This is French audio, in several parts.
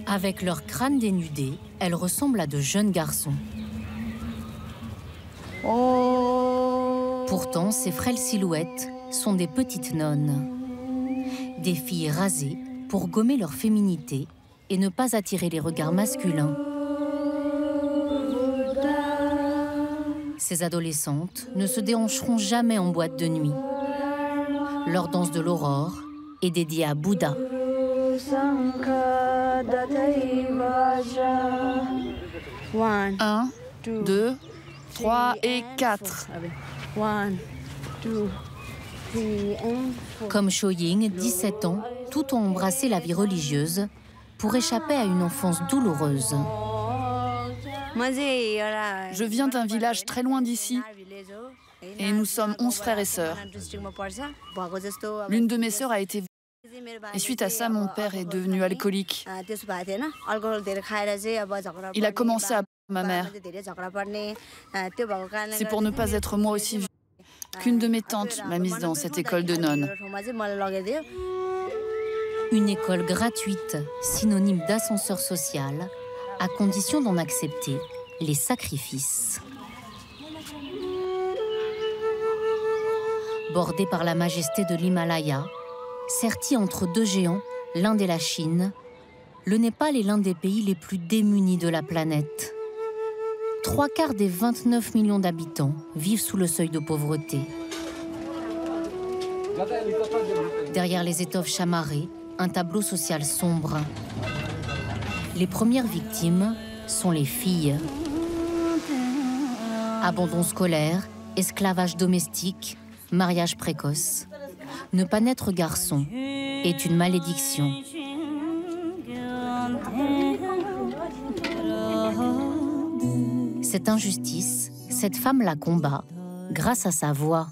Avec leur crâne dénudé, elles ressemblent à de jeunes garçons. Pourtant, ces frêles silhouettes sont des petites nonnes. Des filles rasées pour gommer leur féminité et ne pas attirer les regards masculins. Ces adolescentes ne se déhancheront jamais en boîte de nuit. Leur danse de l'aurore est dédiée à Bouddha. 1, 2, 3 et 4. Comme Shoying, 17 ans, tout ont embrassé la vie religieuse pour échapper à une enfance douloureuse. Je viens d'un village très loin d'ici et nous sommes 11 frères et sœurs. L'une de mes sœurs a été violée et suite à ça, mon père est devenu alcoolique. Il a commencé à battre ma mère. C'est pour ne pas être moi aussi violée qu'une de mes tantes m'a mise dans cette école de nonnes. Une école gratuite, synonyme d'ascenseur social, à condition d'en accepter les sacrifices. Bordée par la majesté de l'Himalaya, sertie entre deux géants, l'Inde et la Chine, le Népal est l'un des pays les plus démunis de la planète. 3/4 des 29 millions d'habitants vivent sous le seuil de pauvreté. Derrière les étoffes chamarrées, un tableau social sombre. Les premières victimes sont les filles. Abandon scolaire, esclavage domestique, mariage précoce. Ne pas naître garçon est une malédiction. Cette injustice, cette femme la combat grâce à sa voix.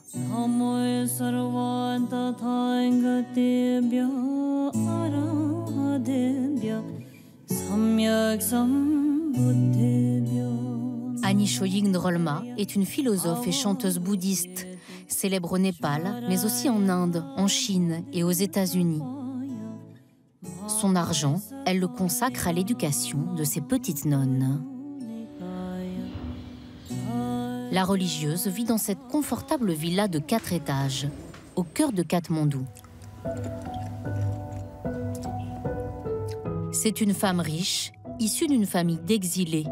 Annie Shoying Drolma est une philosophe et chanteuse bouddhiste, célèbre au Népal, mais aussi en Inde, en Chine et aux États-Unis. Son argent, elle le consacre à l'éducation de ses petites nonnes. La religieuse vit dans cette confortable villa de 4 étages, au cœur de Katmandou. C'est une femme riche, issue d'une famille d'exilés,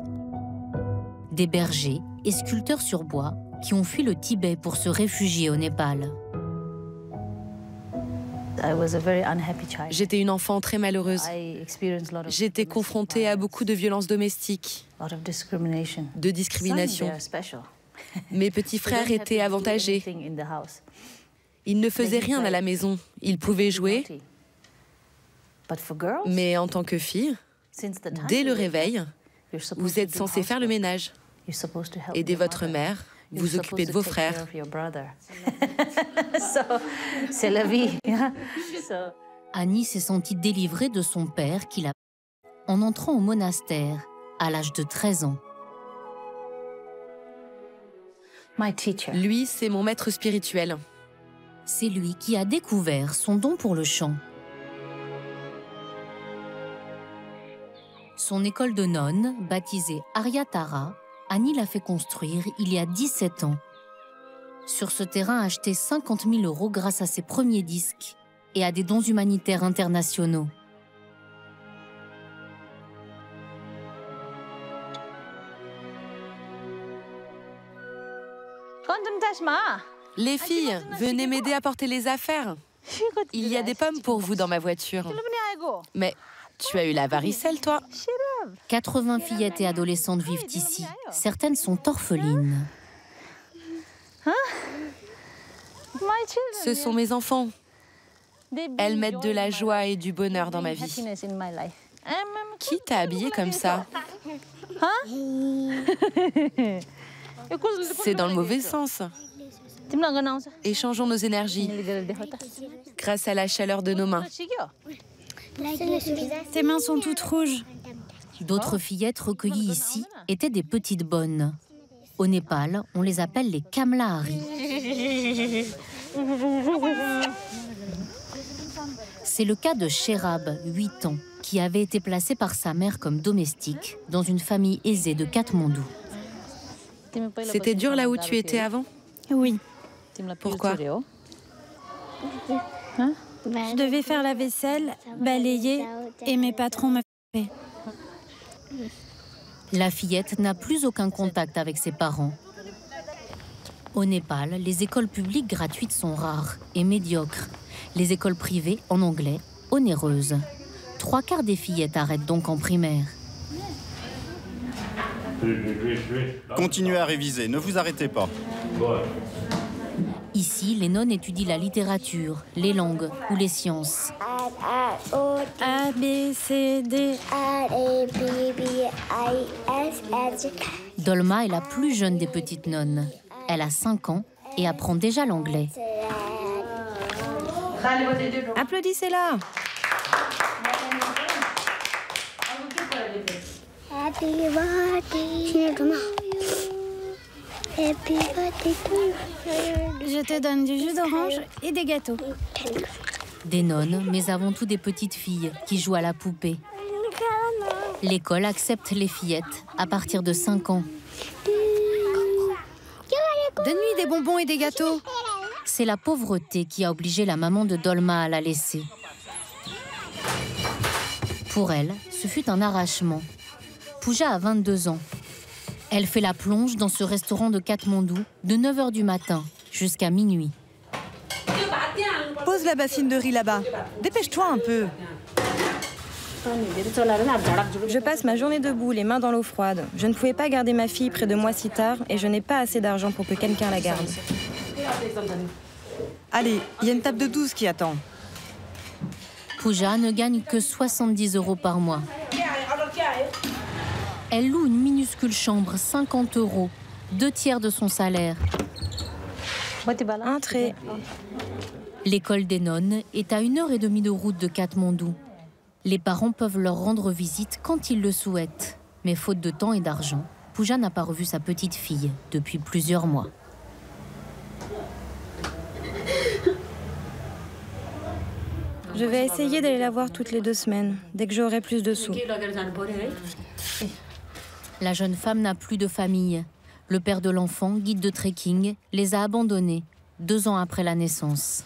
des bergers et sculpteurs sur bois qui ont fui le Tibet pour se réfugier au Népal. J'étais une enfant très malheureuse. J'étais confrontée à beaucoup de violences domestiques, de discrimination. Mes petits frères étaient avantagés. Ils ne faisaient rien à la maison. Ils pouvaient jouer. Mais en tant que fille, dès le réveil, vous êtes censée faire le ménage, aider votre mère, vous occuper de vos frères. C'est la vie. Annie s'est sentie délivrée de son père qui l'a en entrant au monastère à l'âge de 13 ans. Lui, c'est mon maître spirituel. C'est lui qui a découvert son don pour le chant. Son école de nonnes, baptisée Aryatara, Annie l'a fait construire il y a 17 ans. Sur ce terrain acheté 50 000 € grâce à ses premiers disques et à des dons humanitaires internationaux. Les filles, venez m'aider à porter les affaires. Il y a des pommes pour vous dans ma voiture. Mais tu as eu la varicelle, toi? 80 fillettes et adolescentes vivent ici. Certaines sont orphelines. Ce sont mes enfants. Elles mettent de la joie et du bonheur dans ma vie. Qui t'a habillée comme ça? C'est dans le mauvais sens. Échangeons nos énergies grâce à la chaleur de nos mains. Tes mains sont toutes rouges. D'autres fillettes recueillies ici étaient des petites bonnes. Au Népal, on les appelle les Kamlahari. C'est le cas de Sherab, 8 ans, qui avait été placé par sa mère comme domestique dans une famille aisée de Katmandou. C'était dur là où tu étais avant? Oui. Pourquoi? Je devais faire la vaisselle, balayer et mes patrons me frappaient. La fillette n'a plus aucun contact avec ses parents. Au Népal, les écoles publiques gratuites sont rares et médiocres. Les écoles privées, en anglais, onéreuses. 3/4 des fillettes arrêtent donc en primaire. Continuez à réviser, ne vous arrêtez pas. Ici, les nonnes étudient la littérature, les langues ou les sciences. A, B, C, D. Dolma est la plus jeune des petites nonnes. Elle a 5 ans et apprend déjà l'anglais. Applaudissez-la! Je te donne du jus d'orange et des gâteaux. Des nonnes, mais avant tout des petites filles qui jouent à la poupée. L'école accepte les fillettes à partir de 5 ans. Donne-lui des bonbons et des gâteaux. C'est la pauvreté qui a obligé la maman de Dolma à la laisser. Pour elle, ce fut un arrachement. Pooja a 22 ans. Elle fait la plonge dans ce restaurant de Katmandou de 9h du matin jusqu'à minuit. Pose la bassine de riz là-bas. Dépêche-toi un peu. Je passe ma journée debout, les mains dans l'eau froide. Je ne pouvais pas garder ma fille près de moi si tard et je n'ai pas assez d'argent pour que quelqu'un la garde. Allez, il y a une table de 12 qui attend. Pooja ne gagne que 70 € par mois. Elle loue une minuscule chambre, 50 €, 2/3 de son salaire. Entrez. L'école des nonnes est à 1h30 de route de Katmandou. Les parents peuvent leur rendre visite quand ils le souhaitent. Mais faute de temps et d'argent, Pooja n'a pas revu sa petite fille depuis plusieurs mois. Je vais essayer d'aller la voir toutes les 2 semaines, dès que j'aurai plus de sous. La jeune femme n'a plus de famille. Le père de l'enfant, guide de trekking, les a abandonnés 2 ans après la naissance.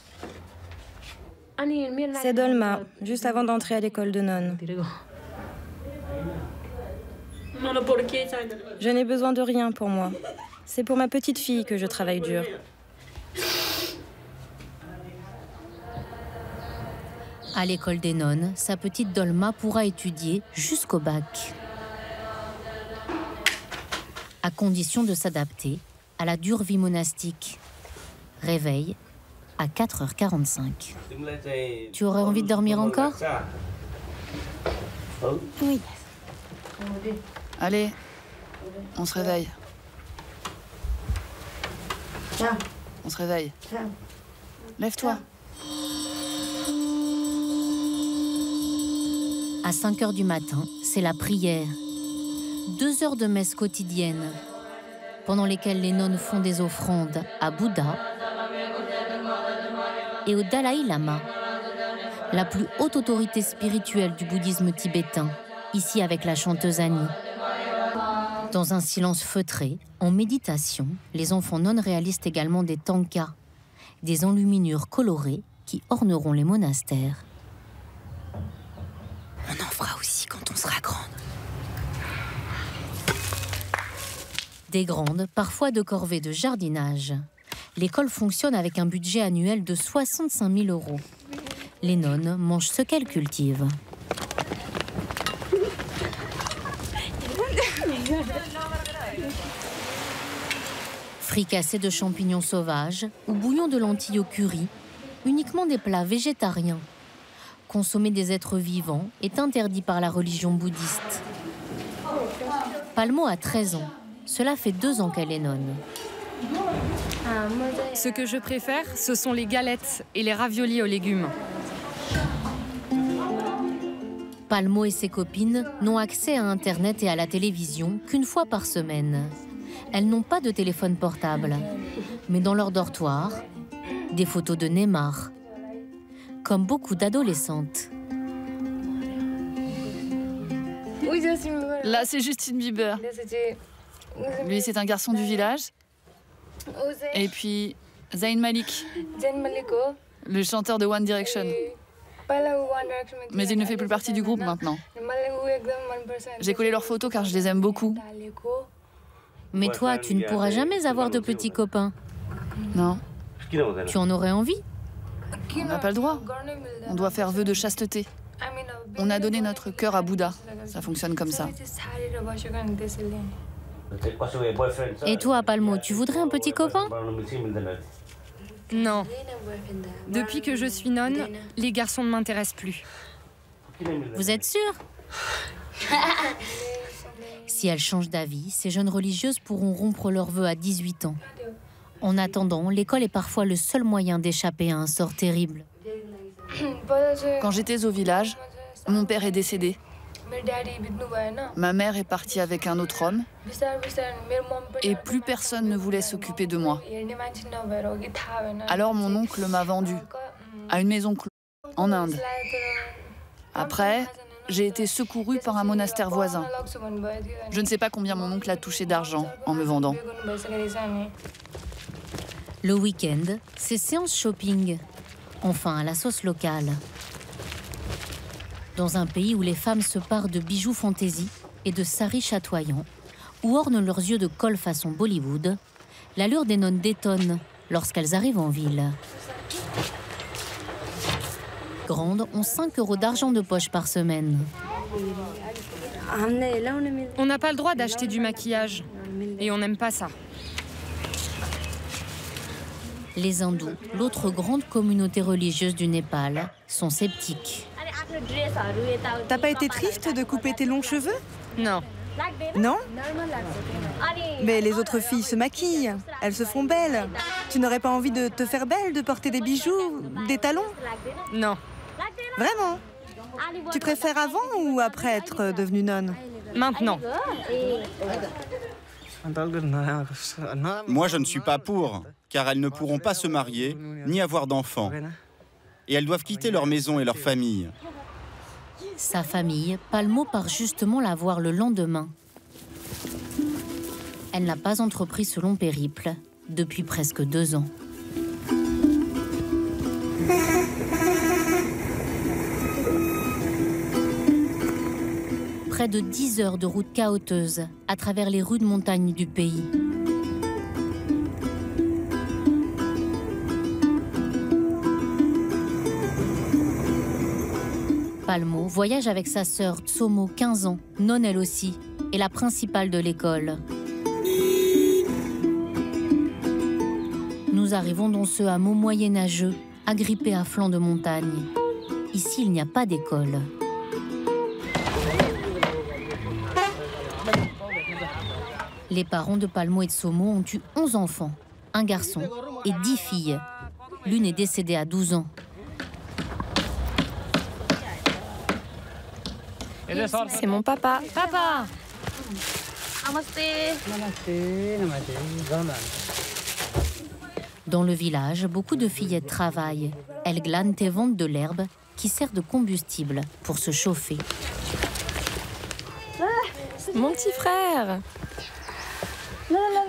C'est Dolma, juste avant d'entrer à l'école de nonnes. Je n'ai besoin de rien pour moi. C'est pour ma petite fille que je travaille dur. À l'école des nonnes, sa petite Dolma pourra étudier jusqu'au bac. À condition de s'adapter à la dure vie monastique. Réveil à 4h45. Tu aurais envie de dormir encore? Oui. Allez, on se réveille. On se réveille. Lève-toi. À 5h du matin, c'est la prière. 2 heures de messe quotidienne, pendant lesquelles les nonnes font des offrandes à Bouddha et au Dalai Lama, la plus haute autorité spirituelle du bouddhisme tibétain, ici avec la chanteuse Annie. Dans un silence feutré, en méditation, les enfants nonnes réalisent également des tankas, des enluminures colorées qui orneront les monastères. On en fera aussi quand on sera grande. Des grandes, parfois de corvées de jardinage. L'école fonctionne avec un budget annuel de 65 000 €. Les nonnes mangent ce qu'elles cultivent. Fricassés de champignons sauvages ou bouillon de lentilles au curry, uniquement des plats végétariens. Consommer des êtres vivants est interdit par la religion bouddhiste. Palmo a 13 ans. Cela fait 2 ans qu'elle est nonne. Ce que je préfère, ce sont les galettes et les raviolis aux légumes. Palmo et ses copines n'ont accès à Internet et à la télévision qu'une fois par semaine. Elles n'ont pas de téléphone portable. Mais dans leur dortoir, des photos de Neymar, comme beaucoup d'adolescentes. Là, c'est Justin Bieber. Lui, c'est un garçon du village. Et puis, Zayn Malik, le chanteur de One Direction. Mais il ne fait plus partie du groupe maintenant. J'ai collé leurs photos car je les aime beaucoup. Mais toi, tu ne pourras jamais avoir de petits copains. Non, Tu en aurais envie? on n'a pas le droit. On doit faire vœu de chasteté. On a donné notre cœur à Bouddha. Ça fonctionne comme ça. Et toi, Palmo, tu voudrais un petit copain? Non. Depuis que je suis nonne, les garçons ne m'intéressent plus. Vous êtes sûr? Si elles changent d'avis, ces jeunes religieuses pourront rompre leurs vœux à 18 ans. En attendant, l'école est parfois le seul moyen d'échapper à un sort terrible. Quand j'étais au village, mon père est décédé. Ma mère est partie avec un autre homme et plus personne ne voulait s'occuper de moi. Alors mon oncle m'a vendue à une maison close en Inde. Après, j'ai été secourue par un monastère voisin. Je ne sais pas combien mon oncle a touché d'argent en me vendant. Le week-end, c'est séance shopping. Enfin, à la sauce locale. Dans un pays où les femmes se parent de bijoux fantaisie et de saris chatoyants, où ornent leurs yeux de colle façon Bollywood, l'allure des nonnes détonne lorsqu'elles arrivent en ville. Grandes ont 5 € d'argent de poche par semaine. On n'a pas le droit d'acheter du maquillage. Et on n'aime pas ça. Les hindous, l'autre grande communauté religieuse du Népal, sont sceptiques. T'as pas été triste de couper tes longs cheveux? Non. Non? Mais les autres filles se maquillent, elles se font belles. Tu n'aurais pas envie de te faire belle, de porter des bijoux, des talons? Non. Vraiment? Tu préfères avant ou après être devenue nonne? Maintenant. Moi, je ne suis pas pour, car elles ne pourront pas se marier ni avoir d'enfants. Et elles doivent quitter leur maison et leur famille. Sa famille, Palmo part justement la voir le lendemain. Elle n'a pas entrepris ce long périple depuis presque 2 ans. Près de 10 heures de route chaoteuse à travers les rudes montagnes du pays. Palmo voyage avec sa sœur Tsomo, 15 ans, nonne elle aussi, et la principale de l'école. Nous arrivons dans ce hameau moyenâgeux, agrippé à flanc de montagne. Ici, il n'y a pas d'école. Les parents de Palmo et Tsomo ont eu 11 enfants, un garçon et 10 filles. L'une est décédée à 12 ans. C'est mon papa. Papa! Dans le village, beaucoup de fillettes travaillent. Elles glanent et vendent de l'herbe qui sert de combustible pour se chauffer. Mon petit frère.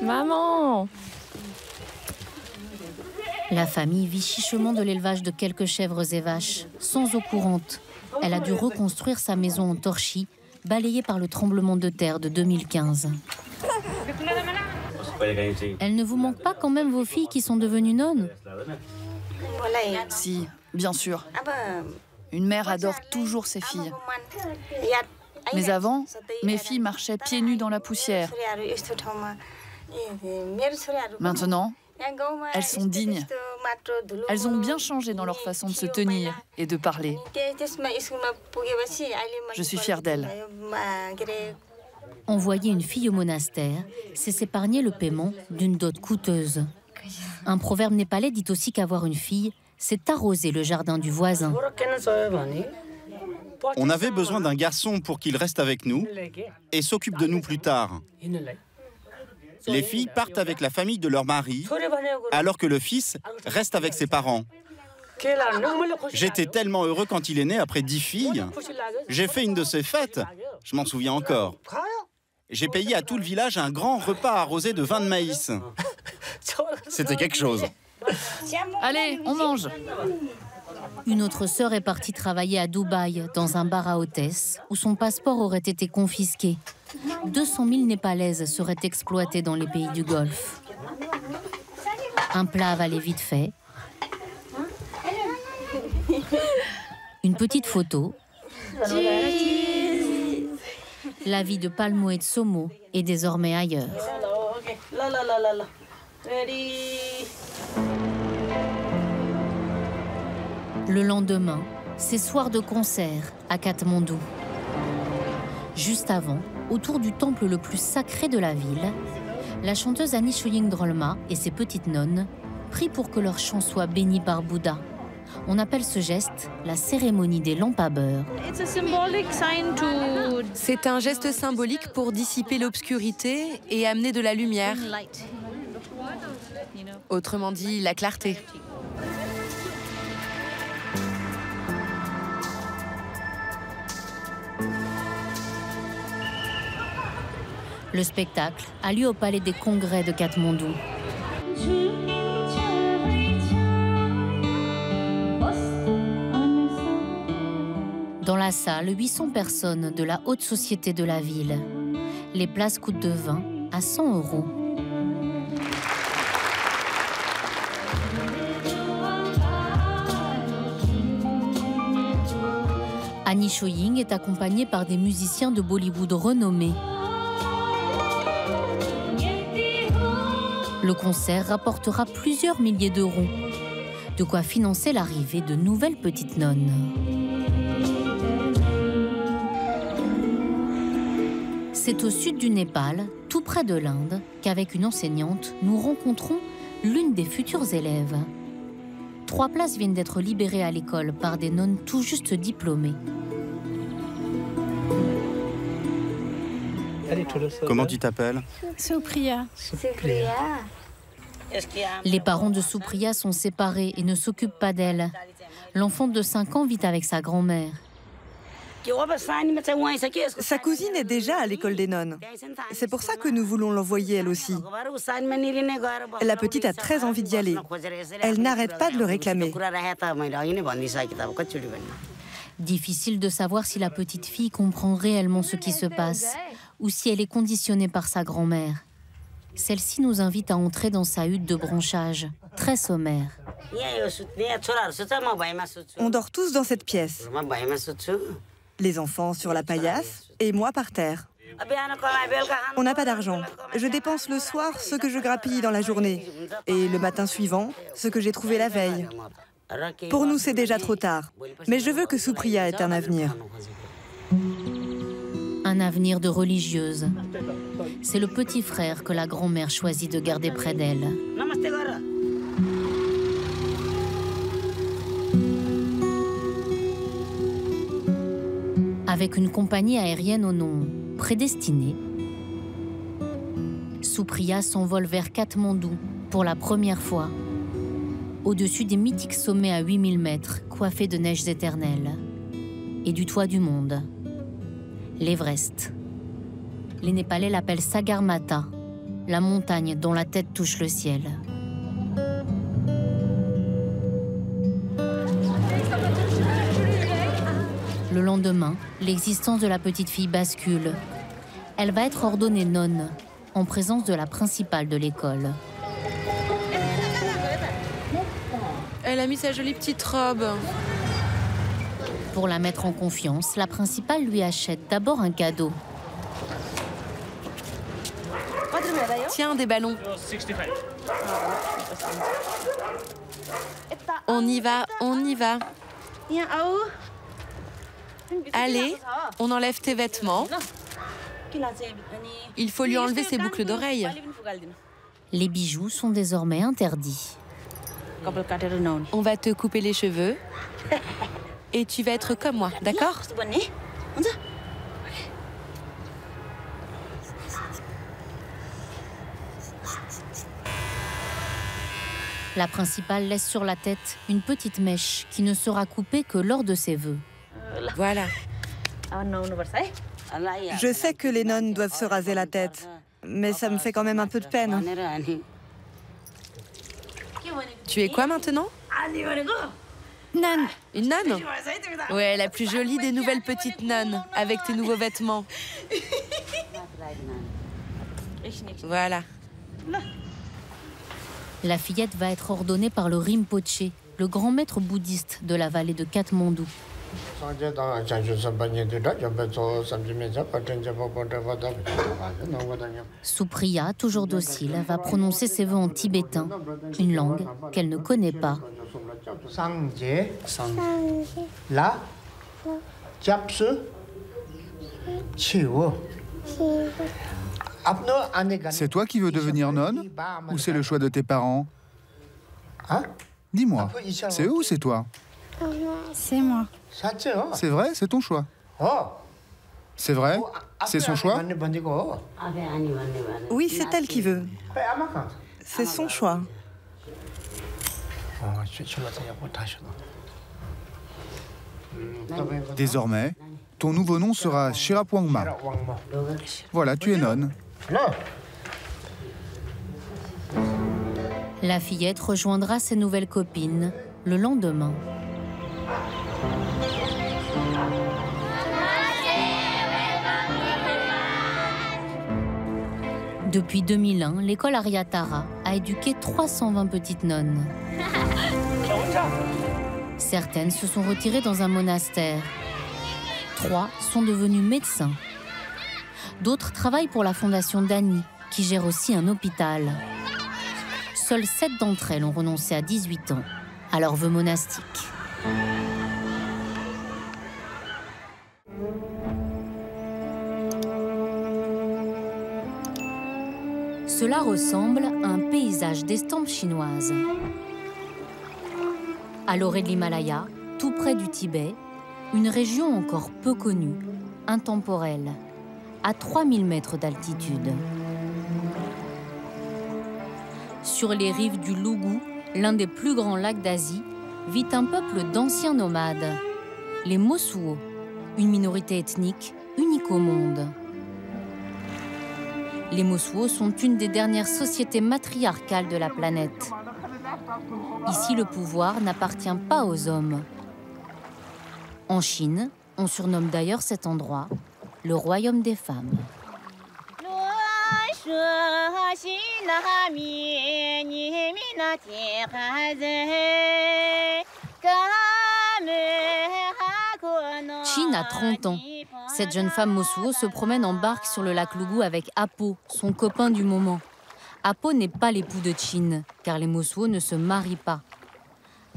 Maman. La famille vit chichement de l'élevage de quelques chèvres et vaches, sans eau courante. Elle a dû reconstruire sa maison en torchis, balayée par le tremblement de terre de 2015. Elle ne vous manque pas quand même vos filles qui sont devenues nonnes? Si, bien sûr. Une mère adore toujours ses filles. Mais avant, mes filles marchaient pieds nus dans la poussière. Maintenant, elles sont dignes. Elles ont bien changé dans leur façon de se tenir et de parler. Je suis fière d'elles. Envoyer une fille au monastère, c'est s'épargner le paiement d'une dot coûteuse. Un proverbe népalais dit aussi qu'avoir une fille, c'est arroser le jardin du voisin. On avait besoin d'un garçon pour qu'il reste avec nous et s'occupe de nous plus tard. Les filles partent avec la famille de leur mari, alors que le fils reste avec ses parents. J'étais tellement heureux quand il est né après 10 filles. J'ai fait une de ces fêtes, je m'en souviens encore. J'ai payé à tout le village un grand repas arrosé de vin de maïs. C'était quelque chose. Allez, on mange. Une autre sœur est partie travailler à Dubaï, dans un bar à hôtesse, où son passeport aurait été confisqué. 200 000 Népalaises seraient exploitées dans les pays du Golfe. Un plat avalé vite fait. Une petite photo. La vie de Palmo et de Somo est désormais ailleurs. Le lendemain, c'est soir de concert à Katmandou. Juste avant, autour du temple le plus sacré de la ville, la chanteuse Anisho Yingdrolma et ses petites nonnes prient pour que leur chant soit béni par Bouddha. On appelle ce geste la cérémonie des lampes à beurre. C'est un geste symbolique pour dissiper l'obscurité et amener de la lumière. Autrement dit, la clarté. Le spectacle a lieu au Palais des Congrès de Katmandou. Dans la salle, 800 personnes de la haute société de la ville. Les places coûtent de 20 à 100 €. Anisho Ying est accompagnée par des musiciens de Bollywood renommés. Le concert rapportera plusieurs milliers d'euros, de quoi financer l'arrivée de nouvelles petites nonnes. C'est au sud du Népal, tout près de l'Inde, qu'avec une enseignante, nous rencontrons l'une des futures élèves. 3 places viennent d'être libérées à l'école par des nonnes tout juste diplômées. Comment tu t'appelles? Supriya. Les parents de Supriya sont séparés et ne s'occupent pas d'elle. L'enfant de 5 ans vit avec sa grand-mère. Sa cousine est déjà à l'école des nonnes. C'est pour ça que nous voulons l'envoyer elle aussi. La petite a très envie d'y aller. Elle n'arrête pas de le réclamer. Difficile de savoir si la petite fille comprend réellement ce qui se passe ou si elle est conditionnée par sa grand-mère. Celle-ci nous invite à entrer dans sa hutte de branchage, très sommaire. On dort tous dans cette pièce. Les enfants sur la paillasse et moi par terre. On n'a pas d'argent. Je dépense le soir ce que je grappille dans la journée et le matin suivant ce que j'ai trouvé la veille. Pour nous, c'est déjà trop tard. Mais je veux que Supriya ait un avenir. Un avenir de religieuse. C'est le petit frère que la grand-mère choisit de garder près d'elle. Avec une compagnie aérienne au nom prédestiné, Supriya s'envole vers Katmandou pour la première fois, au-dessus des mythiques sommets à 8000 mètres, coiffés de neiges éternelles, et du toit du monde, l'Everest. Les Népalais l'appellent Sagarmatha, la montagne dont la tête touche le ciel. Le lendemain, l'existence de la petite fille bascule. Elle va être ordonnée nonne, en présence de la principale de l'école. Elle a mis sa jolie petite robe. Pour la mettre en confiance, la principale lui achète d'abord un cadeau. Tiens, des ballons. On y va, on y va. Allez, on enlève tes vêtements. Il faut lui enlever ses boucles d'oreilles. Les bijoux sont désormais interdits. On va te couper les cheveux. Et tu vas être comme moi, d'accord? La principale laisse sur la tête une petite mèche qui ne sera coupée que lors de ses vœux. Voilà. Je sais que les nonnes doivent se raser la tête, mais ça me fait quand même un peu de peine. Tu es quoi maintenant? Nonne. Une nonne? Ouais, la plus jolie des nouvelles petites nonnes, avec tes nouveaux vêtements. Voilà. La fillette va être ordonnée par le Rinpoché, le grand maître bouddhiste de la vallée de Katmandou. Supriya, toujours docile, va prononcer ses vœux en tibétain, une langue qu'elle ne connaît pas. C'est toi qui veux devenir nonne ou c'est le choix de tes parents? Dis-moi, c'est eux ou c'est toi? C'est moi. C'est vrai, c'est ton choix. C'est vrai? C'est son choix? Oui, c'est elle qui veut. C'est son choix. Désormais, ton nouveau nom sera Shirap Wangma. Voilà, tu es nonne. La fillette rejoindra ses nouvelles copines le lendemain. Depuis 2001, l'école Aryatara a éduqué 320 petites nonnes. Certaines se sont retirées dans un monastère. 3 sont devenues médecins. D'autres travaillent pour la fondation Dani, qui gère aussi un hôpital. Seules 7 d'entre elles ont renoncé à 18 ans à leur vœu monastique. Cela ressemble à un paysage d'estampes chinoises. À l'orée de l'Himalaya, tout près du Tibet, une région encore peu connue, intemporelle, à 3000 mètres d'altitude. Sur les rives du Lougou, l'un des plus grands lacs d'Asie, vit un peuple d'anciens nomades, les Mosuo, une minorité ethnique unique au monde. Les Mosuo sont une des dernières sociétés matriarcales de la planète. Ici, le pouvoir n'appartient pas aux hommes. En Chine, on surnomme d'ailleurs cet endroit le royaume des femmes. Chin a 30 ans. Cette jeune femme Mosuo se promène en barque sur le lac Lougou avec Apo, son copain du moment. Apo n'est pas l'époux de Chin, car les Mosuo ne se marient pas.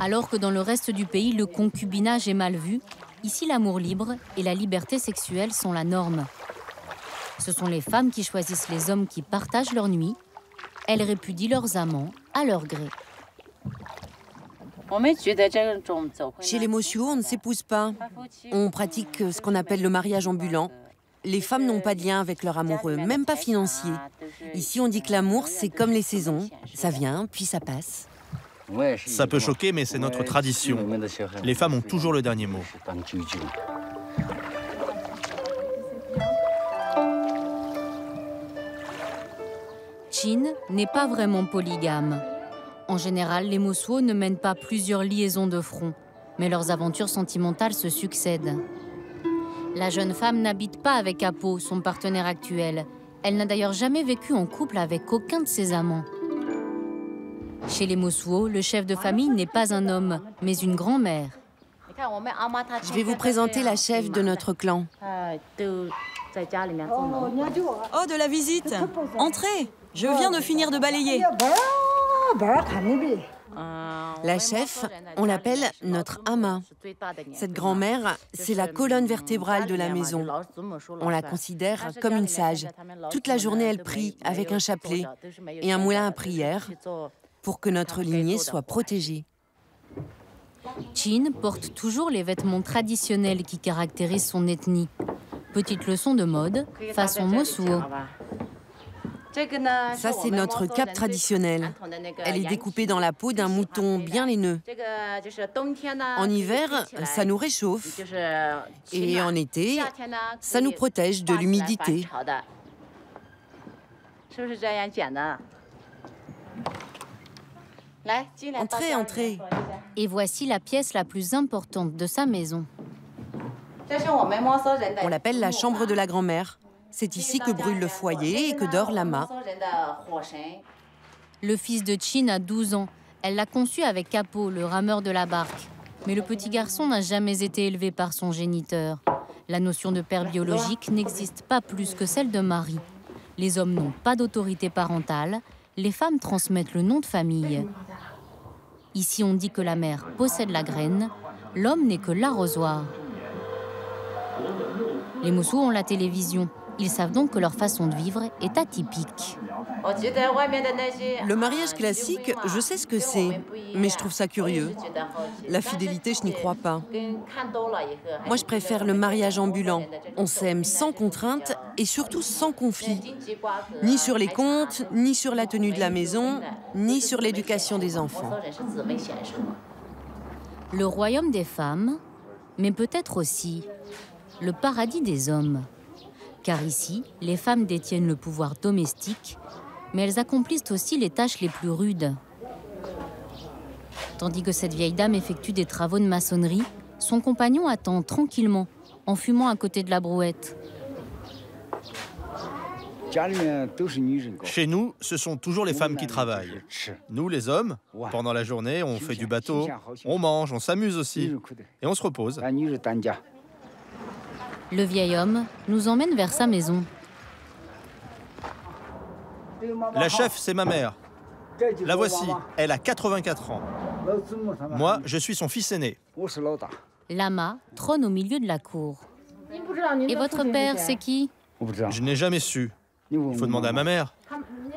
Alors que dans le reste du pays, le concubinage est mal vu, ici l'amour libre et la liberté sexuelle sont la norme. Ce sont les femmes qui choisissent les hommes qui partagent leur nuit. Elles répudient leurs amants à leur gré. Chez les Mosuo, on ne s'épouse pas. On pratique ce qu'on appelle le mariage ambulant. Les femmes n'ont pas de lien avec leur amoureux, même pas financier. Ici, on dit que l'amour, c'est comme les saisons. Ça vient, puis ça passe. Ça peut choquer, mais c'est notre tradition. Les femmes ont toujours le dernier mot. Chin n'est pas vraiment polygame. En général, les Mosuo ne mènent pas plusieurs liaisons de front, mais leurs aventures sentimentales se succèdent. La jeune femme n'habite pas avec Apo, son partenaire actuel. Elle n'a d'ailleurs jamais vécu en couple avec aucun de ses amants. Chez les Mosuo, le chef de famille n'est pas un homme, mais une grand-mère. Je vais vous présenter la chef de notre clan. Oh, de la visite! Entrez! Je viens de finir de balayer. La chef, on l'appelle notre ama. Cette grand-mère, c'est la colonne vertébrale de la maison. On la considère comme une sage. Toute la journée, elle prie avec un chapelet et un moulin à prière pour que notre lignée soit protégée. Chin porte toujours les vêtements traditionnels qui caractérisent son ethnie. Petite leçon de mode, façon Mosuo. Ça, c'est notre cape traditionnelle. Elle est découpée dans la peau d'un mouton bien laineux. En hiver, ça nous réchauffe. Et en été, ça nous protège de l'humidité. Entrez, entrez. Et voici la pièce la plus importante de sa maison. On l'appelle la chambre de la grand-mère. C'est ici que brûle le foyer et que dort Lama. Le fils de Chin a 12 ans. Elle l'a conçu avec Kapo, le rameur de la barque. Mais le petit garçon n'a jamais été élevé par son géniteur. La notion de père biologique n'existe pas plus que celle de mari. Les hommes n'ont pas d'autorité parentale. Les femmes transmettent le nom de famille. Ici, on dit que la mère possède la graine. L'homme n'est que l'arrosoir. Les Mossou ont la télévision. Ils savent donc que leur façon de vivre est atypique. Le mariage classique, je sais ce que c'est, mais je trouve ça curieux. La fidélité, je n'y crois pas. Moi, je préfère le mariage ambulant. On s'aime sans contrainte et surtout sans conflit. Ni sur les comptes, ni sur la tenue de la maison, ni sur l'éducation des enfants. Le royaume des femmes, mais peut-être aussi le paradis des hommes. Car ici, les femmes détiennent le pouvoir domestique, mais elles accomplissent aussi les tâches les plus rudes. Tandis que cette vieille dame effectue des travaux de maçonnerie, son compagnon attend tranquillement, en fumant à côté de la brouette. Chez nous, ce sont toujours les femmes qui travaillent. Nous, les hommes, pendant la journée, on fait du bateau, on mange, on s'amuse aussi, et on se repose. Le vieil homme nous emmène vers sa maison. La chef, c'est ma mère. La voici, elle a 84 ans. Moi, je suis son fils aîné. Lama trône au milieu de la cour. Et votre père, c'est qui? Je n'ai jamais su. Il faut demander à ma mère.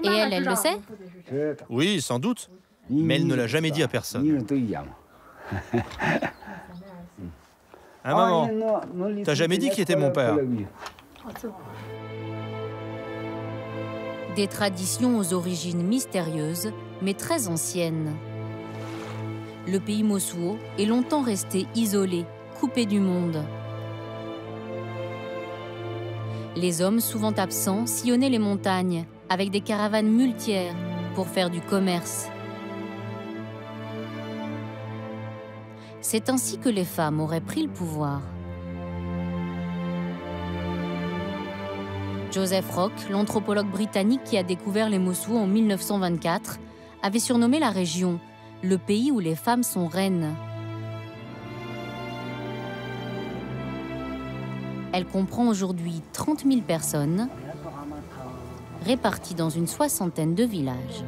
Et elle le sait? Oui, sans doute. Mais elle ne l'a jamais dit à personne. Ah, maman, t'as jamais dit qui était mon père? Des traditions aux origines mystérieuses, mais très anciennes. Le pays Mosuo est longtemps resté isolé, coupé du monde. Les hommes, souvent absents, sillonnaient les montagnes, avec des caravanes muletières pour faire du commerce. C'est ainsi que les femmes auraient pris le pouvoir. Joseph Rock, l'anthropologue britannique qui a découvert les Mossou en 1924, avait surnommé la région « le pays où les femmes sont reines ». Elle comprend aujourd'hui 30 000 personnes, réparties dans une soixantaine de villages.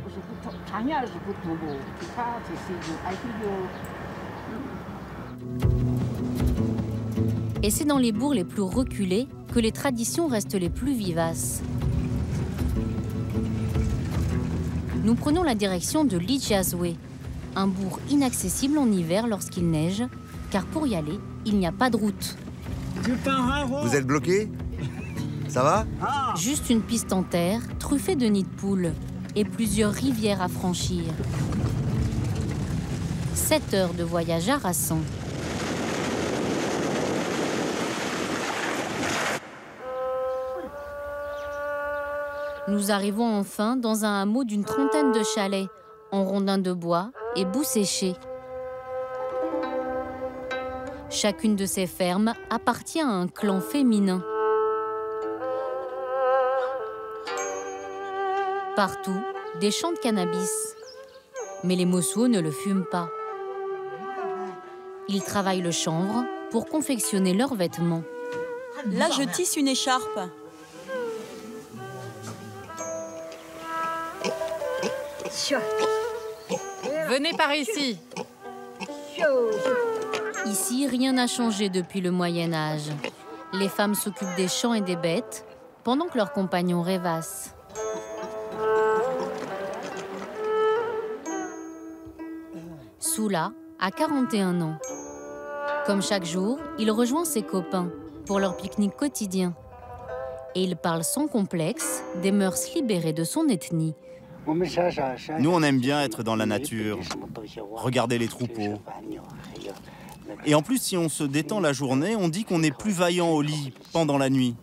Et c'est dans les bourgs les plus reculés que les traditions restent les plus vivaces. Nous prenons la direction de Lijazwe, un bourg inaccessible en hiver lorsqu'il neige, car pour y aller, il n'y a pas de route. Vous êtes bloqué? Ça va? Juste une piste en terre, truffée de nids de poules, et plusieurs rivières à franchir. 7 heures de voyage harassant. Nous arrivons enfin dans un hameau d'une trentaine de chalets, en rondins de bois et boue séchée. Chacune de ces fermes appartient à un clan féminin. Partout, des champs de cannabis. Mais les Mossou ne le fument pas. Ils travaillent le chanvre pour confectionner leurs vêtements. Là, je tisse une écharpe. Venez par ici. Ici, rien n'a changé depuis le Moyen-Âge. Les femmes s'occupent des champs et des bêtes, pendant que leurs compagnons rêvassent. Soula a 41 ans. Comme chaque jour, il rejoint ses copains pour leur pique-nique quotidien. Et il parle sans complexe des mœurs libérées de son ethnie. Nous, on aime bien être dans la nature, regarder les troupeaux. Et en plus, si on se détend la journée, on dit qu'on est plus vaillant au lit pendant la nuit.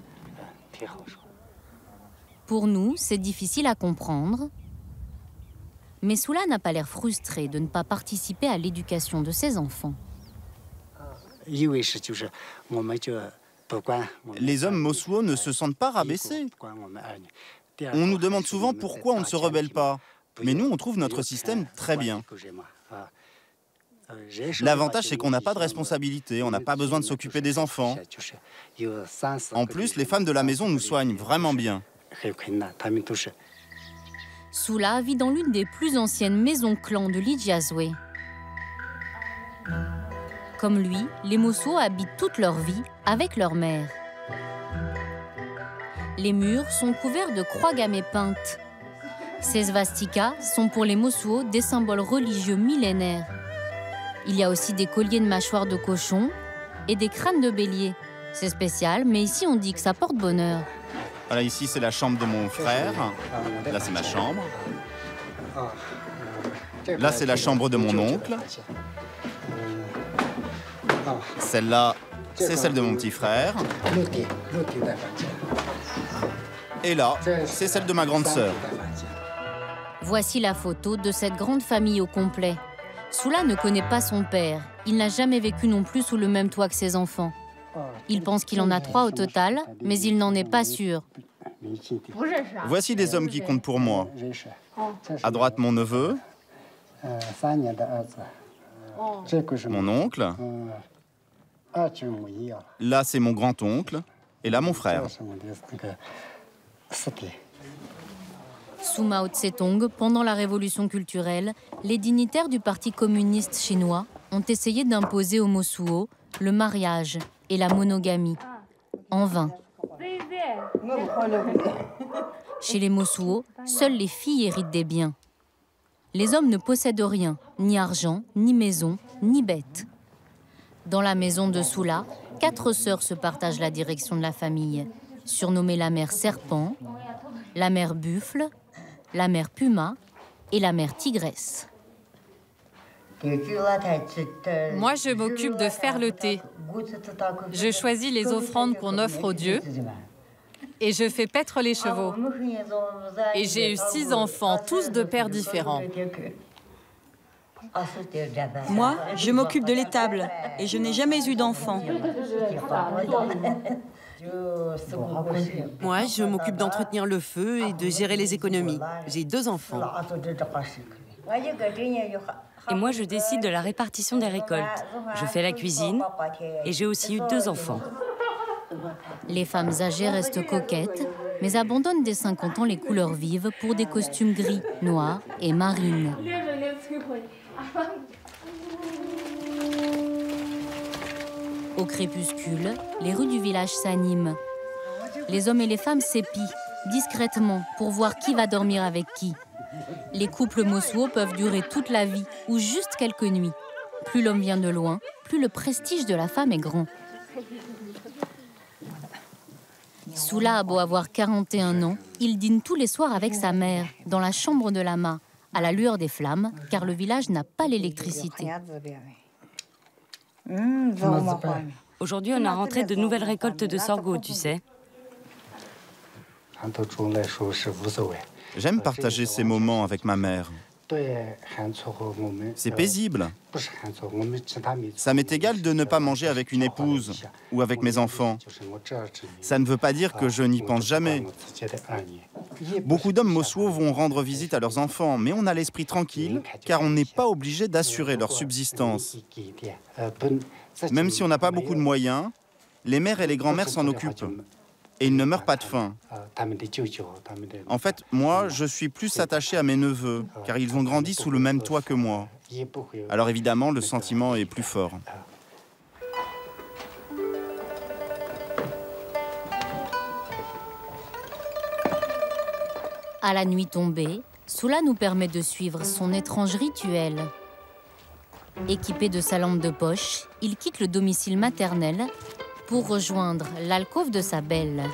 Pour nous, c'est difficile à comprendre. Mais Soula n'a pas l'air frustrée de ne pas participer à l'éducation de ses enfants. Les hommes Mosuo ne se sentent pas rabaissés. On nous demande souvent pourquoi on ne se rebelle pas. Mais nous, on trouve notre système très bien. L'avantage, c'est qu'on n'a pas de responsabilité, on n'a pas besoin de s'occuper des enfants. En plus, les femmes de la maison nous soignent vraiment bien. Soula vit dans l'une des plus anciennes maisons-clans de l'Ijiazoué. Comme lui, les Mosuo habitent toute leur vie avec leur mère. Les murs sont couverts de croix gammées peintes. Ces svastikas sont pour les Mosuo des symboles religieux millénaires. Il y a aussi des colliers de mâchoires de cochon et des crânes de bélier. C'est spécial, mais ici on dit que ça porte bonheur. Voilà, ici c'est la chambre de mon frère. Là c'est ma chambre. Là c'est la chambre de mon oncle. Celle-là, c'est celle de mon petit frère. Et là, c'est celle de ma grande sœur. Voici la photo de cette grande famille au complet. Soula ne connaît pas son père. Il n'a jamais vécu non plus sous le même toit que ses enfants. Il pense qu'il en a 3 au total, mais il n'en est pas sûr. Voici les hommes qui comptent pour moi. À droite, mon neveu. Mon oncle. Là, c'est mon grand-oncle. Et là, mon frère. Sous Mao Tse-tung, pendant la révolution culturelle, les dignitaires du Parti communiste chinois ont essayé d'imposer aux Mosuo le mariage et la monogamie. En vain. Chez les Mosuo, seules les filles héritent des biens. Les hommes ne possèdent rien, ni argent, ni maison, ni bêtes. Dans la maison de Soula, 4 sœurs se partagent la direction de la famille, surnommée la mère serpent, la mère buffle, la mère puma et la mère tigresse. Moi, je m'occupe de faire le thé. Je choisis les offrandes qu'on offre aux dieux et je fais paître les chevaux. Et j'ai eu 6 enfants, tous de pères différents. Moi, je m'occupe de l'étable et je n'ai jamais eu d'enfant. Moi, je m'occupe d'entretenir le feu et de gérer les économies. J'ai 2 enfants. Et moi, je décide de la répartition des récoltes. Je fais la cuisine et j'ai aussi eu 2 enfants. Les femmes âgées restent coquettes, mais abandonnent dès 50 ans les couleurs vives pour des costumes gris, noirs et marines. Au crépuscule, les rues du village s'animent. Les hommes et les femmes s'épient, discrètement, pour voir qui va dormir avec qui. Les couples Mosuo peuvent durer toute la vie ou juste quelques nuits. Plus l'homme vient de loin, plus le prestige de la femme est grand. Soula a beau avoir 41 ans, il dîne tous les soirs avec sa mère, dans la chambre de Lama, à la lueur des flammes, car le village n'a pas l'électricité. Aujourd'hui, on a rentré de nouvelles récoltes de sorgho, tu sais. J'aime partager ces moments avec ma mère. C'est paisible. Ça m'est égal de ne pas manger avec une épouse ou avec mes enfants. Ça ne veut pas dire que je n'y pense jamais. Beaucoup d'hommes Mosuo vont rendre visite à leurs enfants, mais on a l'esprit tranquille car on n'est pas obligé d'assurer leur subsistance. Même si on n'a pas beaucoup de moyens, les mères et les grands-mères s'en occupent. Et ils ne meurent pas de faim. En fait, moi, je suis plus attaché à mes neveux, car ils ont grandi sous le même toit que moi. Alors évidemment, le sentiment est plus fort. À la nuit tombée, Soula nous permet de suivre son étrange rituel. Équipé de sa lampe de poche, il quitte le domicile maternel pour rejoindre l'alcôve de sa belle.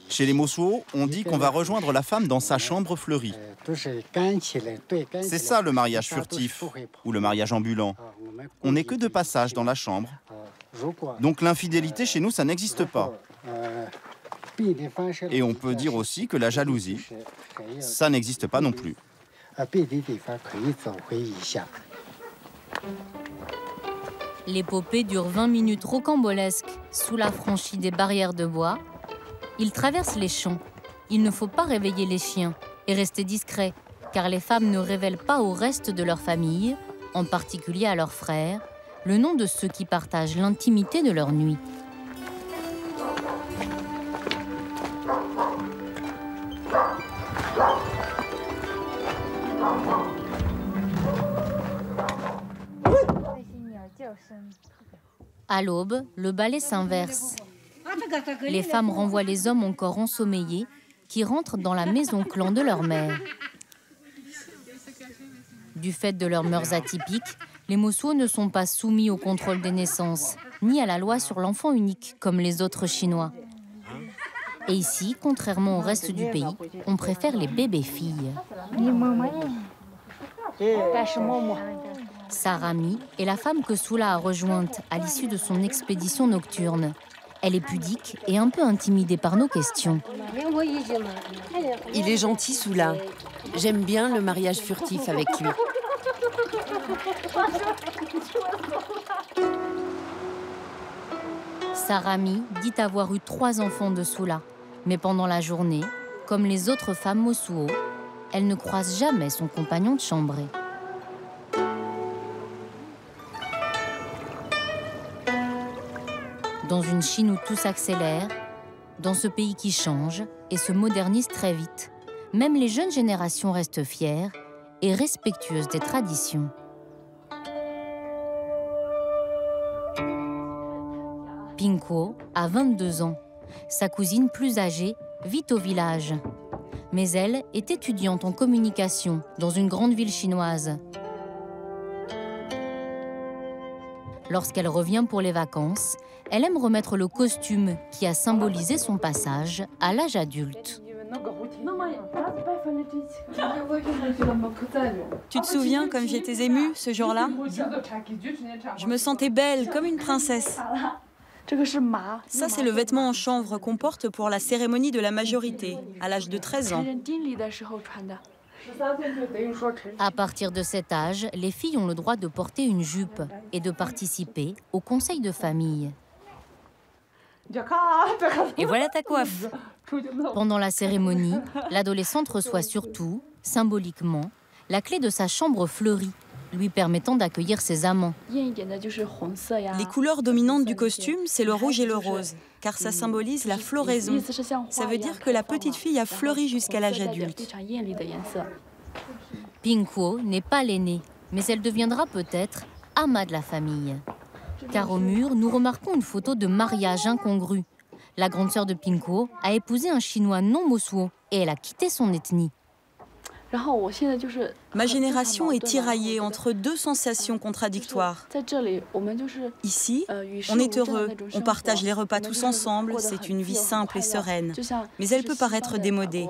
Chez les Mosuo, on dit qu'on va rejoindre la femme dans sa chambre fleurie. C'est ça le mariage furtif ou le mariage ambulant. On n'est que de passage dans la chambre. Donc l'infidélité chez nous, ça n'existe pas. Et on peut dire aussi que la jalousie, ça n'existe pas non plus. L'épopée dure 20 minutes rocambolesques sous la franchie des barrières de bois. Ils traversent les champs. Il ne faut pas réveiller les chiens et rester discret, car les femmes ne révèlent pas au reste de leur famille, en particulier à leurs frères, le nom de ceux qui partagent l'intimité de leur nuit. À l'aube, le ballet s'inverse. Les femmes renvoient les hommes encore ensommeillés qui rentrent dans la maison clan de leur mère. Du fait de leurs mœurs atypiques, les Mosuo ne sont pas soumis au contrôle des naissances, ni à la loi sur l'enfant unique, comme les autres Chinois. Et ici, contrairement au reste du pays, on préfère les bébés-filles. Sarami est la femme que Sula a rejointe à l'issue de son expédition nocturne. Elle est pudique et un peu intimidée par nos questions. Il est gentil, Sula. J'aime bien le mariage furtif avec lui. Sarami dit avoir eu 3 enfants de Sula. Mais pendant la journée, comme les autres femmes Mosuo, elle ne croise jamais son compagnon de chambrée. Dans une Chine où tout s'accélère, dans ce pays qui change et se modernise très vite, même les jeunes générations restent fières et respectueuses des traditions. Pinko a 22 ans. Sa cousine plus âgée vit au village. Mais elle est étudiante en communication dans une grande ville chinoise. Lorsqu'elle revient pour les vacances, elle aime remettre le costume qui a symbolisé son passage à l'âge adulte. Tu te souviens comme j'étais émue ce jour-là? Je me sentais belle, comme une princesse. Ça, c'est le vêtement en chanvre qu'on porte pour la cérémonie de la majorité, à l'âge de 13 ans. À partir de cet âge, les filles ont le droit de porter une jupe et de participer au conseil de famille. Et voilà ta coiffe. Pendant la cérémonie, l'adolescente reçoit surtout, symboliquement, la clé de sa chambre fleurie, lui permettant d'accueillir ses amants. Les couleurs dominantes du costume, c'est le rouge et le rose, car ça symbolise la floraison. Ça veut dire que la petite fille a fleuri jusqu'à l'âge adulte. Pinko n'est pas l'aînée, mais elle deviendra peut-être ama de la famille. Car au mur, nous remarquons une photo de mariage incongru. La grande sœur de Pinko a épousé un Chinois non Mosuo et elle a quitté son ethnie. Ma génération est tiraillée entre 2 sensations contradictoires. Ici, on est heureux, on partage les repas tous ensemble, c'est une vie simple et sereine. Mais elle peut paraître démodée.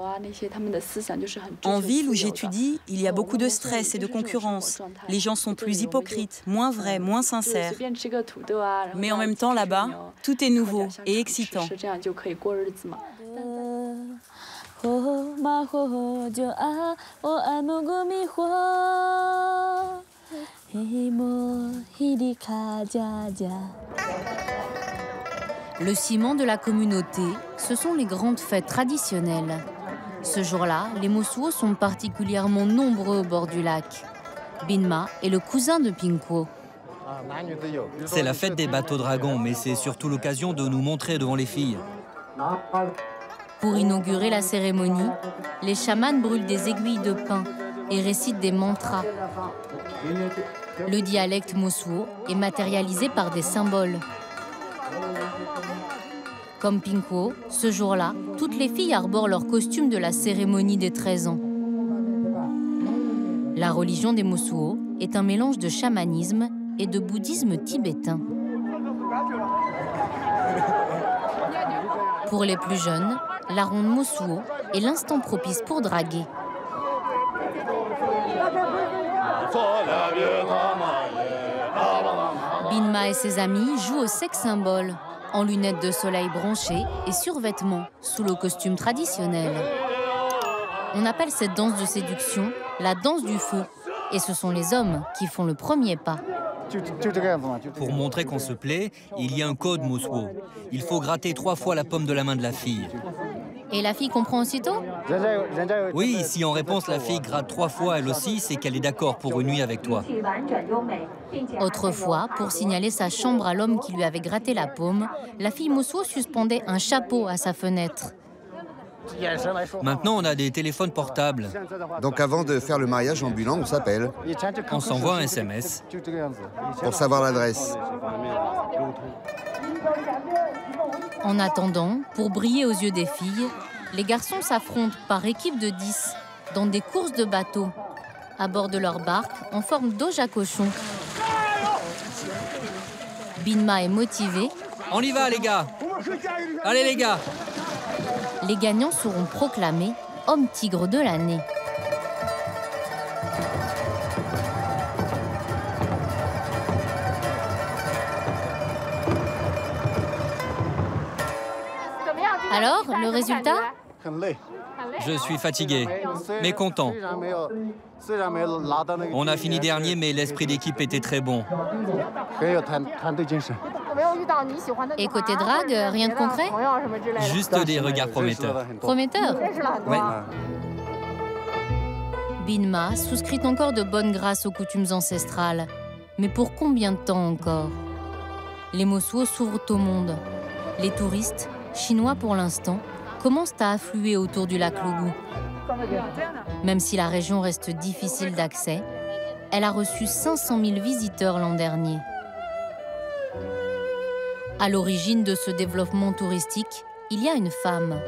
En ville où j'étudie, il y a beaucoup de stress et de concurrence. Les gens sont plus hypocrites, moins vrais, moins sincères. Mais en même temps, là-bas, tout est nouveau et excitant. Le ciment de la communauté, ce sont les grandes fêtes traditionnelles. Ce jour-là, les Mosuo sont particulièrement nombreux au bord du lac. Binma est le cousin de Pinko. C'est la fête des bateaux dragons, mais c'est surtout l'occasion de nous montrer devant les filles. Pour inaugurer la cérémonie, les chamans brûlent des aiguilles de pin et récitent des mantras. Le dialecte Mosuo est matérialisé par des symboles. Comme Pinko, ce jour-là, toutes les filles arborent leur costume de la cérémonie des 13 ans. La religion des Mosuo est un mélange de chamanisme et de bouddhisme tibétain. Pour les plus jeunes, la ronde Mosuo est l'instant propice pour draguer. Binma et ses amis jouent au sex symbole, en lunettes de soleil bronchées et survêtements, sous le costume traditionnel. On appelle cette danse de séduction la danse du feu, et ce sont les hommes qui font le premier pas. Pour montrer qu'on se plaît, il y a un code Mosuo. Il faut gratter 3 fois la paume de la main de la fille. Et la fille comprend aussitôt? Oui, si en réponse la fille gratte 3 fois elle aussi, c'est qu'elle est d'accord pour une nuit avec toi. Autrefois, pour signaler sa chambre à l'homme qui lui avait gratté la paume, la fille Mosuo suspendait un chapeau à sa fenêtre. Maintenant, on a des téléphones portables. Donc avant de faire le mariage ambulant, on s'appelle. On s'envoie un SMS. Pour savoir l'adresse. En attendant, pour briller aux yeux des filles, les garçons s'affrontent par équipe de 10 dans des courses de bateaux, à bord de leur barque en forme d'auge à cochon. Binma est motivé. On y va, les gars! Allez, les gars! Les gagnants seront proclamés hommes tigres de l'année. Alors, le résultat? Je suis fatigué, mais content. On a fini dernier, mais l'esprit d'équipe était très bon. Et côté drague, rien de concret? Juste des regards prometteurs. Prometteurs? Ouais. Binma souscrit encore de bonne grâce aux coutumes ancestrales. Mais pour combien de temps encore? Les Mosuo s'ouvrent au monde. Les touristes, chinois pour l'instant, commencent à affluer autour du lac Lugu. Même si la région reste difficile d'accès, elle a reçu 500 000 visiteurs l'an dernier. À l'origine de ce développement touristique, il y a une femme.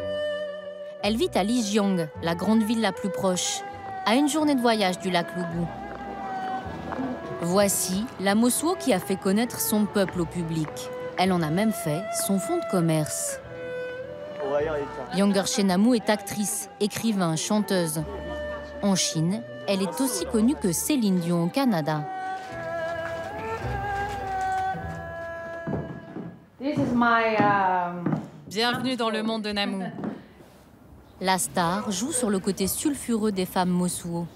Elle vit à Lijiang, la grande ville la plus proche, à une journée de voyage du lac Lugu. Voici la Mosuo qui a fait connaître son peuple au public. Elle en a même fait son fonds de commerce. Younger Namu est actrice, écrivain, chanteuse. En Chine, elle est aussi connue que Céline Dion au Canada. Bienvenue dans le monde de Namu. La star joue sur le côté sulfureux des femmes Mosuo,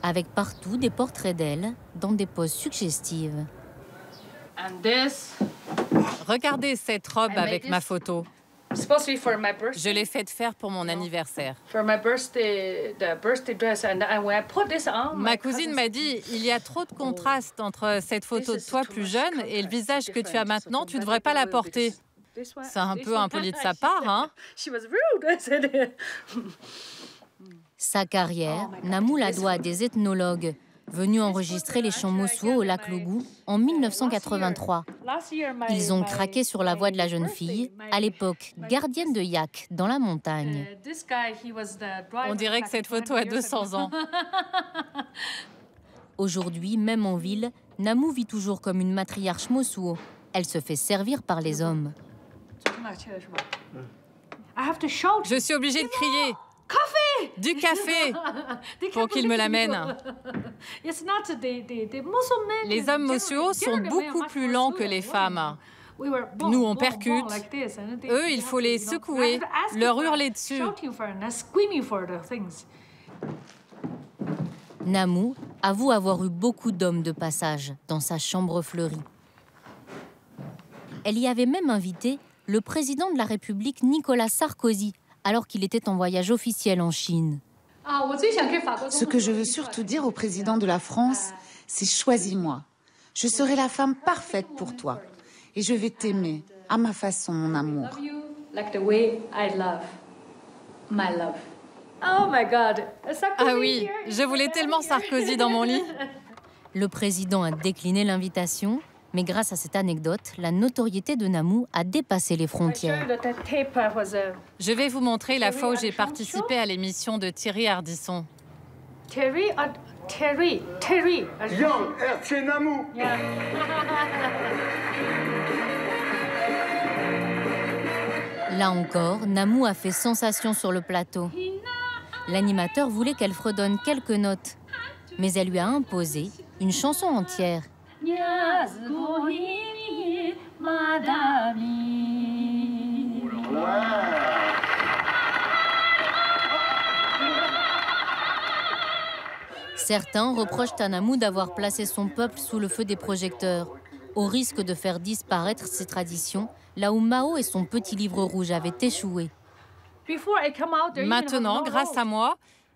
avec partout des portraits d'elle dans des poses suggestives. Regardez cette robe avec ma photo. Je l'ai faite faire pour mon anniversaire. Ma cousine m'a dit, il y a trop de contraste entre cette photo de toi plus jeune et le visage que tu as maintenant, tu ne devrais pas la porter. C'est un peu impoli de sa part, hein? Sa carrière, Namu la doit à des ethnologues venus enregistrer les chants Mosuo au lac Lugu en 1983. Ils ont craqué sur la voix de la jeune fille, à l'époque gardienne de yak dans la montagne. On dirait que cette photo a 200 ans. Aujourd'hui, même en ville, Namu vit toujours comme une matriarche Mosuo. Elle se fait servir par les hommes. Je suis obligée de crier. Du café pour qu'il me l'amène. Les hommes Mosuo sont beaucoup plus lents que les femmes. Nous, on percute. Eux, il faut les secouer, leur hurler dessus. Namu avoue avoir eu beaucoup d'hommes de passage dans sa chambre fleurie. Elle y avait même invité le président de la République Nicolas Sarkozy, alors qu'il était en voyage officiel en Chine. Ce que je veux surtout dire au président de la France, c'est choisis-moi. Je serai la femme parfaite pour toi. Et je vais t'aimer à ma façon, mon amour. Ah oui, je voulais tellement Sarkozy dans mon lit. Le président a décliné l'invitation, mais grâce à cette anecdote, la notoriété de Namu a dépassé les frontières. Je vais vous montrer la fois où j'ai participé à l'émission de Thierry Ardisson. Terry. Young RT Namu. Là encore, Namou a fait sensation sur le plateau. L'animateur voulait qu'elle fredonne quelques notes, mais elle lui a imposé une chanson entière. Certains reprochent à Namou d'avoir placé son peuple sous le feu des projecteurs, au risque de faire disparaître ses traditions, là où Mao et son petit livre rouge avaient échoué. Maintenant, grâce à moi,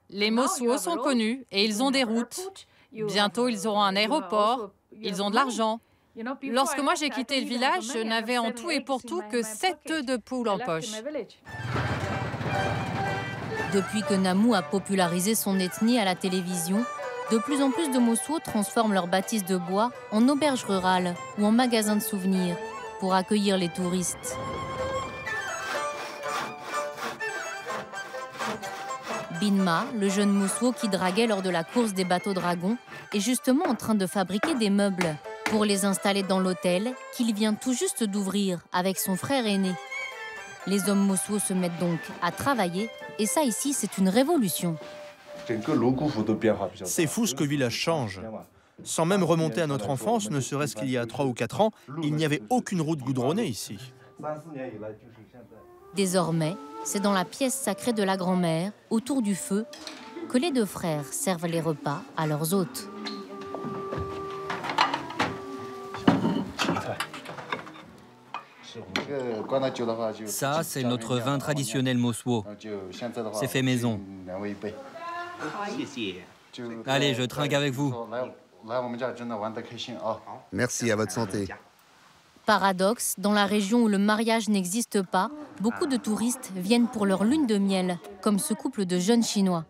les Mosuo sont connus et ils ont des routes. Bientôt, ils auront un aéroport, ils ont de l'argent. Lorsque moi j'ai quitté le village, je n'avais en tout et pour tout que 7 œufs de poule en poche. Depuis que Namou a popularisé son ethnie à la télévision, de plus en plus de Mosuo transforment leurs bâtisses de bois en auberges rurales ou en magasins de souvenirs pour accueillir les touristes. Binma, le jeune Mosuo qui draguait lors de la course des bateaux dragons, est justement en train de fabriquer des meubles pour les installer dans l'hôtel qu'il vient tout juste d'ouvrir avec son frère aîné. Les hommes Mosuo se mettent donc à travailler et ça ici c'est une révolution. C'est fou ce que le village change. Sans même remonter à notre enfance, ne serait-ce qu'il y a 3 ou 4 ans, il n'y avait aucune route goudronnée ici. Désormais, c'est dans la pièce sacrée de la grand-mère, autour du feu, que les 2 frères servent les repas à leurs hôtes. Ça, c'est notre vin traditionnel Mosuo. C'est fait maison. Allez, je trinque avec vous. Merci, à votre santé. Paradoxe, dans la région où le mariage n'existe pas, beaucoup de touristes viennent pour leur lune de miel, comme ce couple de jeunes Chinois.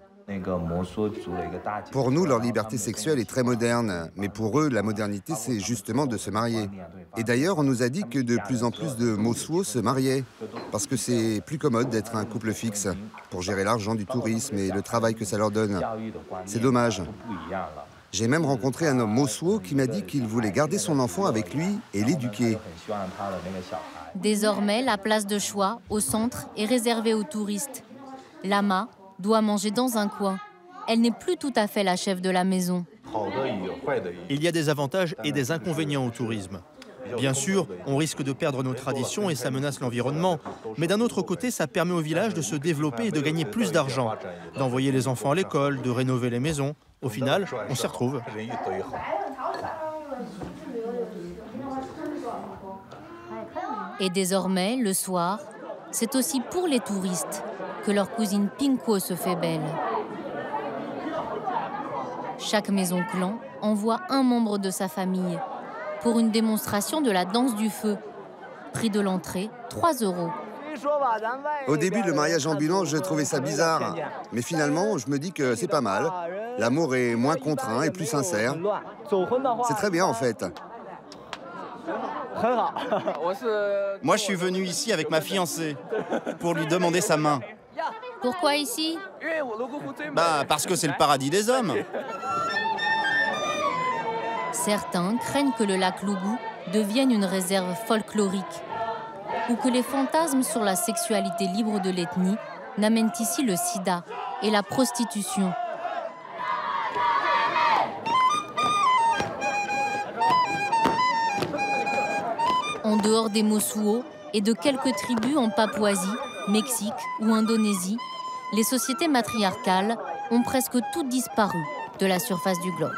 Pour nous, leur liberté sexuelle est très moderne, mais pour eux, la modernité, c'est justement de se marier. Et d'ailleurs, on nous a dit que de plus en plus de Mosuo se mariaient, parce que c'est plus commode d'être un couple fixe, pour gérer l'argent du tourisme et le travail que ça leur donne. C'est dommage. J'ai même rencontré un homme Mosuo qui m'a dit qu'il voulait garder son enfant avec lui et l'éduquer. Désormais, la place de choix, au centre, est réservée aux touristes. Lama doit manger dans un coin. Elle n'est plus tout à fait la chef de la maison. Il y a des avantages et des inconvénients au tourisme. Bien sûr, on risque de perdre nos traditions et ça menace l'environnement. Mais d'un autre côté, ça permet au village de se développer et de gagner plus d'argent, d'envoyer les enfants à l'école, de rénover les maisons. Au final, on s'y retrouve. Et désormais, le soir, c'est aussi pour les touristes que leur cousine Pinko se fait belle. Chaque maison clan envoie un membre de sa famille pour une démonstration de la danse du feu. Prix de l'entrée, 3 €. Au début, le mariage ambulant, je trouvais ça bizarre. Mais finalement, je me dis que c'est pas mal. L'amour est moins contraint et plus sincère. C'est très bien, en fait. Moi, je suis venu ici avec ma fiancée pour lui demander sa main. Pourquoi ici? Parce que c'est le paradis des hommes. Certains craignent que le lac Lougou devienne une réserve folklorique ou que les fantasmes sur la sexualité libre de l'ethnie n'amènent ici le sida et la prostitution. En dehors des Mosuo et de quelques tribus en Papouasie, Mexique ou Indonésie, les sociétés matriarcales ont presque toutes disparu de la surface du globe.